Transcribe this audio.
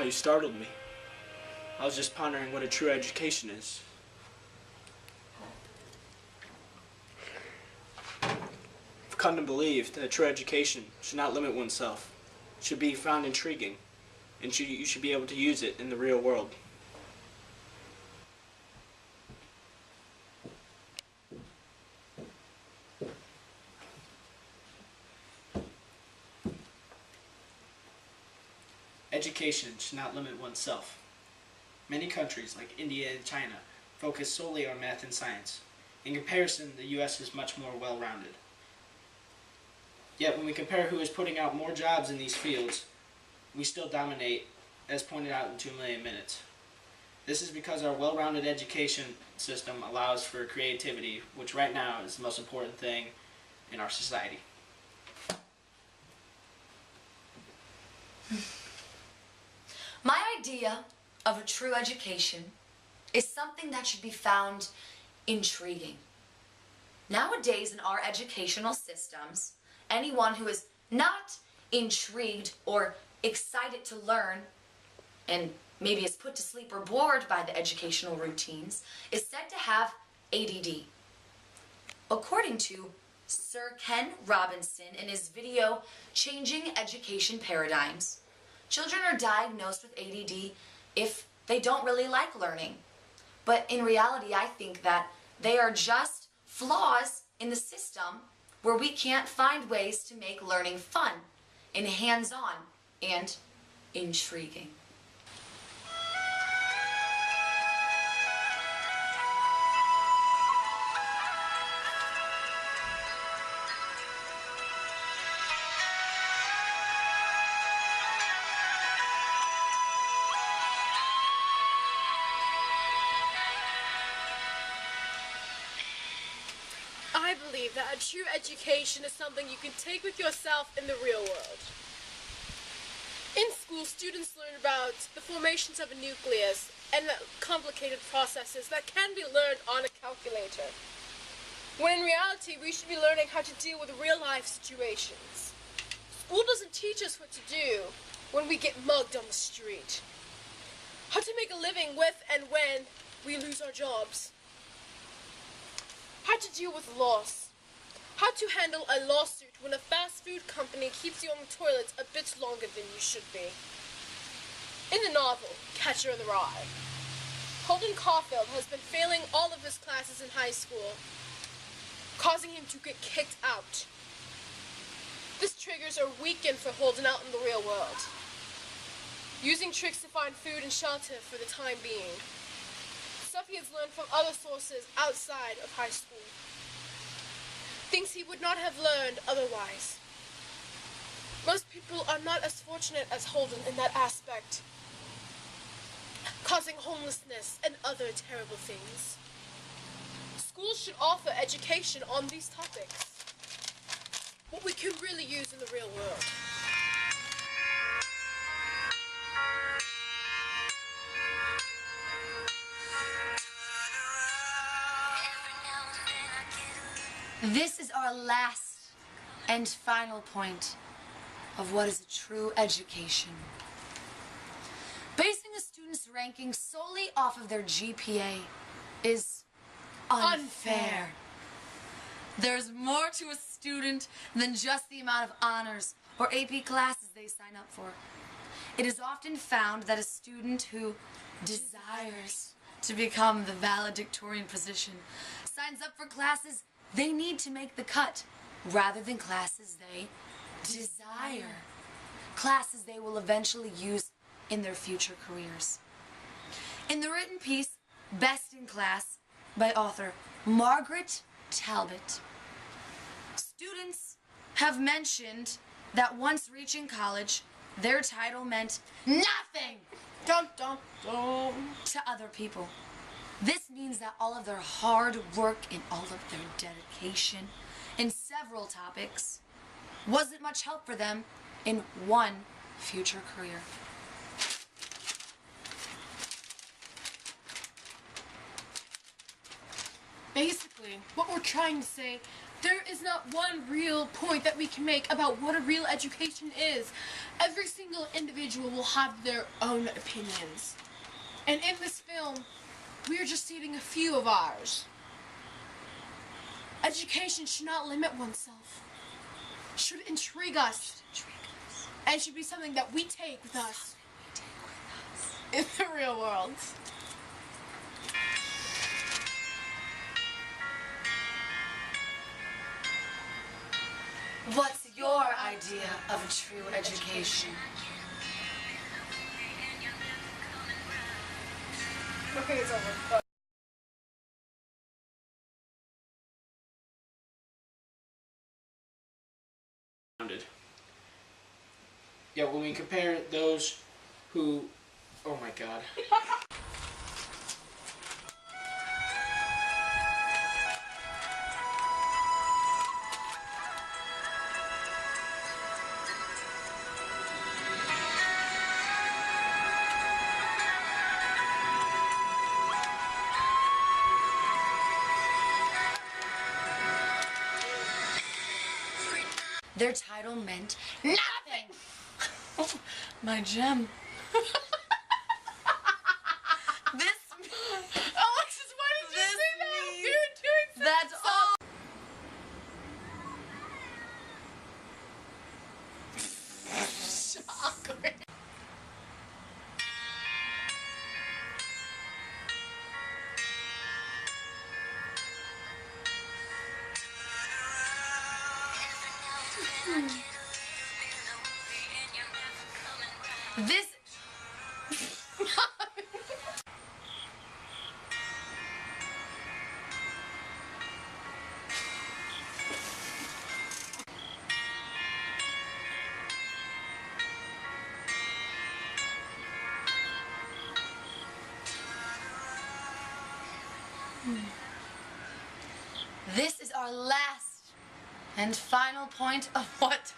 Wow, you startled me. I was just pondering what a true education is. I've come to believe that a true education should not limit oneself. It should be found intriguing, and you should be able to use it in the real world. Education should not limit oneself. Many countries, like India and China, focus solely on math and science. In comparison, the U.S. is much more well-rounded. Yet, when we compare who is putting out more jobs in these fields, we still dominate, as pointed out in 2 Million Minutes. This is because our well-rounded education system allows for creativity, which right now is the most important thing in our society. My idea of a true education is something that should be found intriguing. Nowadays in our educational systems, anyone who is not intrigued or excited to learn and maybe is put to sleep or bored by the educational routines is said to have ADD. According to Sir Ken Robinson in his video, Changing Education Paradigms, children are diagnosed with ADD if they don't really like learning. But in reality, I think that they are just flaws in the system where we can't find ways to make learning fun and hands-on and intriguing. I believe that a true education is something you can take with yourself in the real world. In school, students learn about the formations of a nucleus and the complicated processes that can be learned on a calculator. When in reality, we should be learning how to deal with real-life situations. School doesn't teach us what to do when we get mugged on the street. How to make a living with and when we lose our jobs. How to deal with loss. How to handle a lawsuit when a fast food company keeps you on the toilet a bit longer than you should be. In the novel, Catcher in the Rye, Holden Caulfield has been failing all of his classes in high school, causing him to get kicked out. This triggers a weekend for Holden out in the real world, using tricks to find food and shelter for the time being. Stuff he has learned from other sources outside of high school. Things he would not have learned otherwise. Most people are not as fortunate as Holden in that aspect, causing homelessness and other terrible things. Schools should offer education on these topics, what we can really use in the real world. This is our last and final point of what is a true education. Basing a student's ranking solely off of their GPA is unfair. There's more to a student than just the amount of honors or AP classes they sign up for. It is often found that a student who desires to become the valedictorian position signs up for classes they need to make the cut, rather than classes they desire. Classes they will eventually use in their future careers. In the written piece, Best in Class, by author Margaret Talbot, students have mentioned that once reaching college, their title meant nothing Dun, dun, dun. to other people. This means that all of their hard work and all of their dedication in several topics wasn't much help for them in one future career. Basically, what we're trying to say There is not one real point that we can make about what a real education is. Every single individual will have their own opinions. And in this film, we are just stating a few of ours. Education should not limit oneself. Should intrigue us. And should be something that we take with us in the real world. What's your idea of a true education? Okay, it's over. Yeah, when we compare those who, oh my god. Their title meant nothing. My gem. This. Alexis, why did you say that? We were doing something. That's all. Awkward. This. This is our last and final point of what